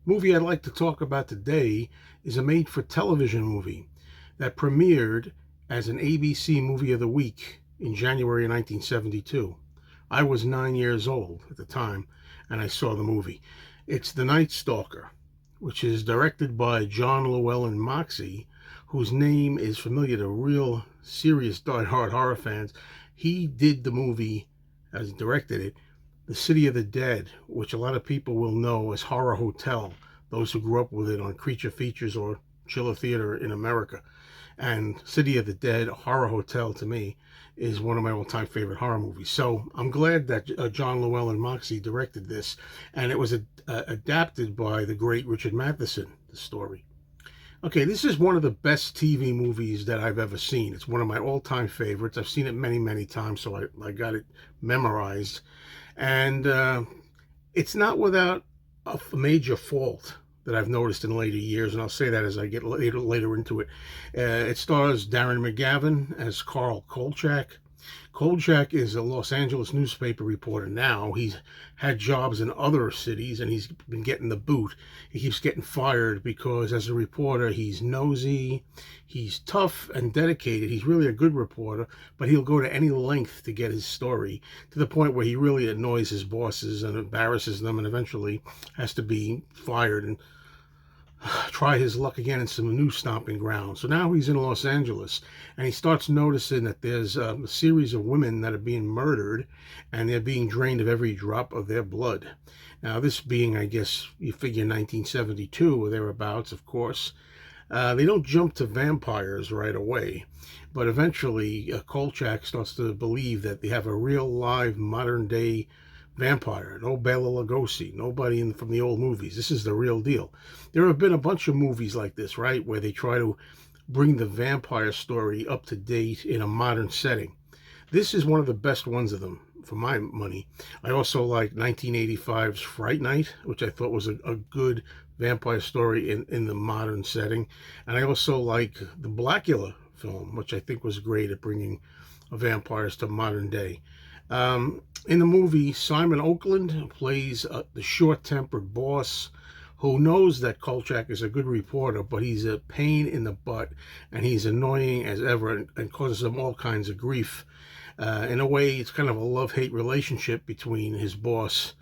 Movie I'd like to talk about today is a made-for-television movie that premiered as an ABC Movie of the Week in January 1972. I was 9 years old at the time, and I saw the movie. It's The Night Stalker, which is directed by John Llewellyn Moxey, whose name is familiar to real serious die-hard horror fans. He did the movie, as he directed it, The City of the Dead, which a lot of people will know as Horror Hotel, those who grew up with it on Creature Features or Chiller Theater in America. And City of the Dead, Horror Hotel, to me, is one of my all-time favorite horror movies. So I'm glad that John Llewellyn Moxey directed this, and it was adapted by the great Richard Matheson, the story. Okay, this is one of the best TV movies that I've ever seen. It's one of my all-time favorites. I've seen it many, many times, so I got it memorized. And it's not without a major fault that I've noticed in later years, and I'll say that as I get later into it. It stars Darren McGavin as Carl Kolchak. Kolchak is a Los Angeles newspaper reporter now. He's had jobs in other cities, and he's been getting the boot. He keeps getting fired because, as a reporter, he's nosy, he's tough and dedicated. He's really a good reporter, but he'll go to any length to get his story, to the point where he really annoys his bosses and embarrasses them, and eventually has to be fired and try his luck again in some new stomping ground. So now he's in Los Angeles, and he starts noticing that there's a series of women that are being murdered, and they're being drained of every drop of their blood. Now, this being, I guess, you figure 1972 or thereabouts, of course. They don't jump to vampires right away, but eventually Kolchak starts to believe that they have a real live modern-day vampire. No Bela Lugosi, nobody from the old movies. This is the real deal. There have been a bunch of movies like this, right, where they try to bring the vampire story up to date in a modern setting. This is one of the best ones of them, for my money. I also like 1985's Fright Night, which I thought was a good vampire story in the modern setting. And I also like the Blackula film, which I think was great at bringing vampires to modern day. In the movie, Simon Oakland plays the short-tempered boss who knows that Kolchak is a good reporter, but he's a pain in the butt, and he's annoying as ever and causes him all kinds of grief. In a way, it's kind of a love-hate relationship between his boss,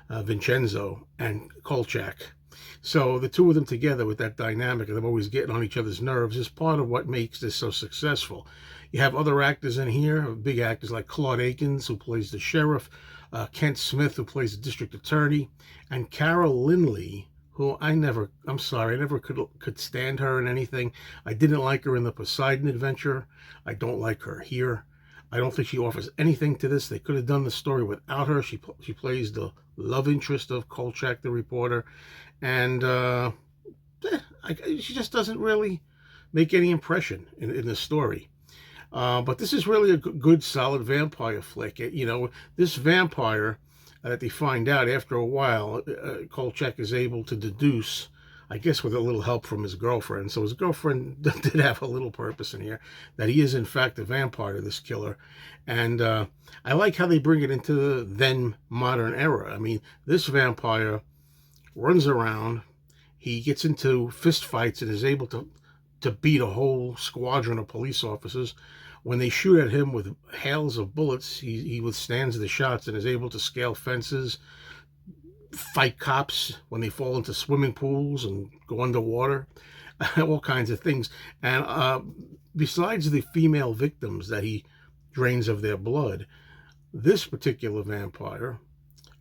Vincenzo, and Kolchak. So the two of them together with that dynamic of them always getting on each other's nerves is part of what makes this so successful. You have other actors in here, big actors like Claude Akins, who plays the sheriff, Kent Smith, who plays the district attorney, and Carol Lindley, who I never could stand her in anything. I didn't like her in the Poseidon Adventure. I don't like her here. I don't think she offers anything to this. They could have done the story without her. She plays the love interest of Kolchak, the reporter, and she just doesn't really make any impression in the story. But this is really a good, solid vampire flick. This vampire that they find out after a while, Kolchak is able to deduce, I guess with a little help from his girlfriend. So his girlfriend did have a little purpose in here, that he is in fact a vampire, this killer. And I like how they bring it into the then modern era. I mean, this vampire runs around, he gets into fist fights and is able to beat a whole squadron of police officers. When they shoot at him with hails of bullets, he withstands the shots and is able to scale fences, fight cops when they fall into swimming pools and go underwater, all kinds of things. And besides the female victims that he drains of their blood, this particular vampire,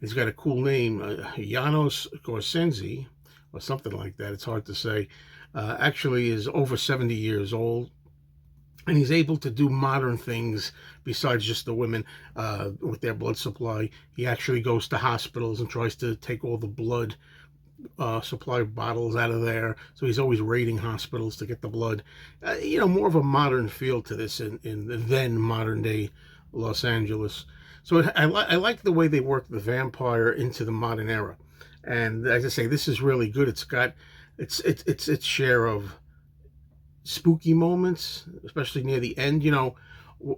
he's got a cool name, Janos Korsenzi, or something like that. It's hard to say. Actually is over 70 years old, and he's able to do modern things besides just the women with their blood supply. He actually goes to hospitals and tries to take all the blood supply bottles out of there. So he's always raiding hospitals to get the blood. More of a modern feel to this in the then modern day Los Angeles. So I like the way they work the vampire into the modern era. And as I say, this is really good. It's got its share of spooky moments, especially near the end.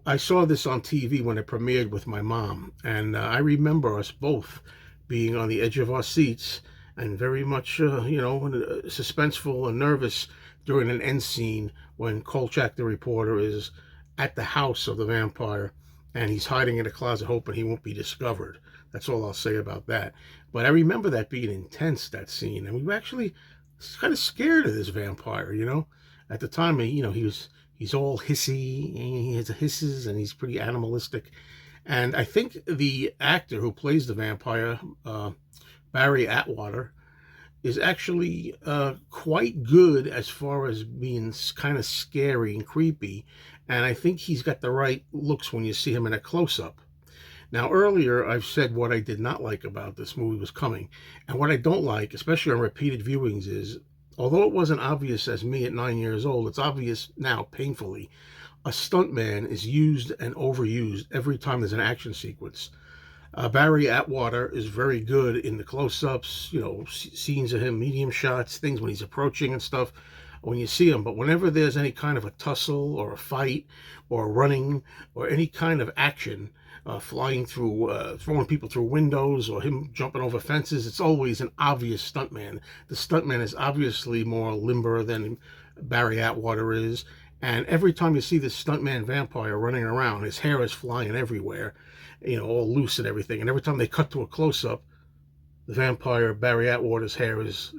I saw this on TV when it premiered with my mom, and I remember us both being on the edge of our seats and very much, suspenseful and nervous during an end scene when Kolchak, the reporter, is at the house of the vampire and he's hiding in a closet hoping he won't be discovered. That's all I'll say about that. But I remember that being intense, that scene, and we were actually kind of scared of this vampire, At the time, he's all hissy, he has hisses, and he's pretty animalistic. And I think the actor who plays the vampire, Barry Atwater, is actually quite good as far as being kind of scary and creepy. And I think he's got the right looks when you see him in a close-up. Now, earlier I've said what I did not like about this movie was coming. And what I don't like, especially on repeated viewings, is although it wasn't obvious as me at 9 years old, it's obvious now painfully. A stuntman is used and overused every time there's an action sequence. Barry Atwater is very good in the close-ups, scenes of him, medium shots, things when he's approaching and stuff, when you see him. But whenever there's any kind of a tussle or a fight or running or any kind of action, flying through, throwing people through windows or him jumping over fences, it's always an obvious stuntman. The stuntman is obviously more limber than Barry Atwater is. And every time you see this stuntman vampire running around, his hair is flying everywhere, all loose and everything. And every time they cut to a close-up, the vampire, Barry Atwater's hair is,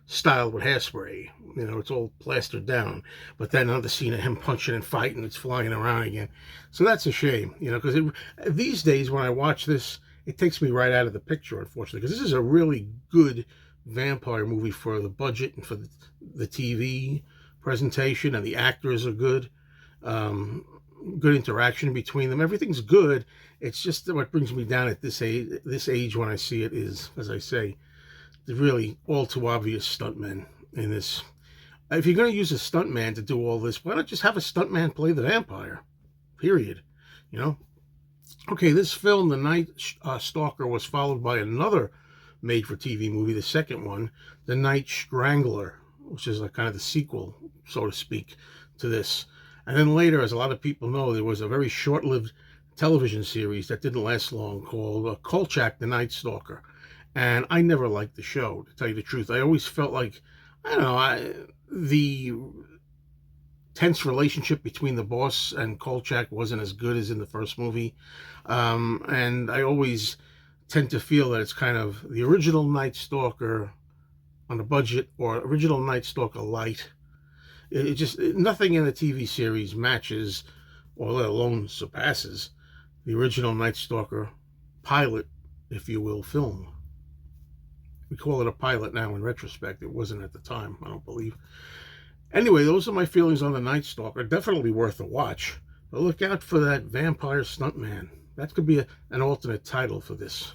styled with hairspray. It's all plastered down. But then another scene of him punching and fighting, it's flying around again. So that's a shame, because these days when I watch this, it takes me right out of the picture, unfortunately, because this is a really good vampire movie for the budget and for the TV presentation, and the actors are good. Good interaction between them. Everything's good. It's just that what brings me down at this age when I see it is, as I say, the really all too obvious stuntmen in this. If you're going to use a stuntman to do all this, why not just have a stuntman play the vampire? Period. Okay, this film, The Night Stalker, was followed by another made-for-TV movie, the second one, The Night Strangler, which is kind of the sequel, so to speak, to this. And then later, as a lot of people know, there was a very short-lived television series that didn't last long called Kolchak, the Night Stalker. And I never liked the show, to tell you the truth. I always felt like, the tense relationship between the boss and Kolchak wasn't as good as in the first movie. And I always tend to feel that it's kind of the original Night Stalker on a budget, or original Night Stalker light. It just, nothing in the TV series matches, or let alone surpasses, the original Night Stalker pilot, if you will, film. We call it a pilot now in retrospect. It wasn't at the time, I don't believe. Anyway, those are my feelings on The Night Stalker. Definitely worth a watch. But look out for that vampire stuntman. That could be an alternate title for this.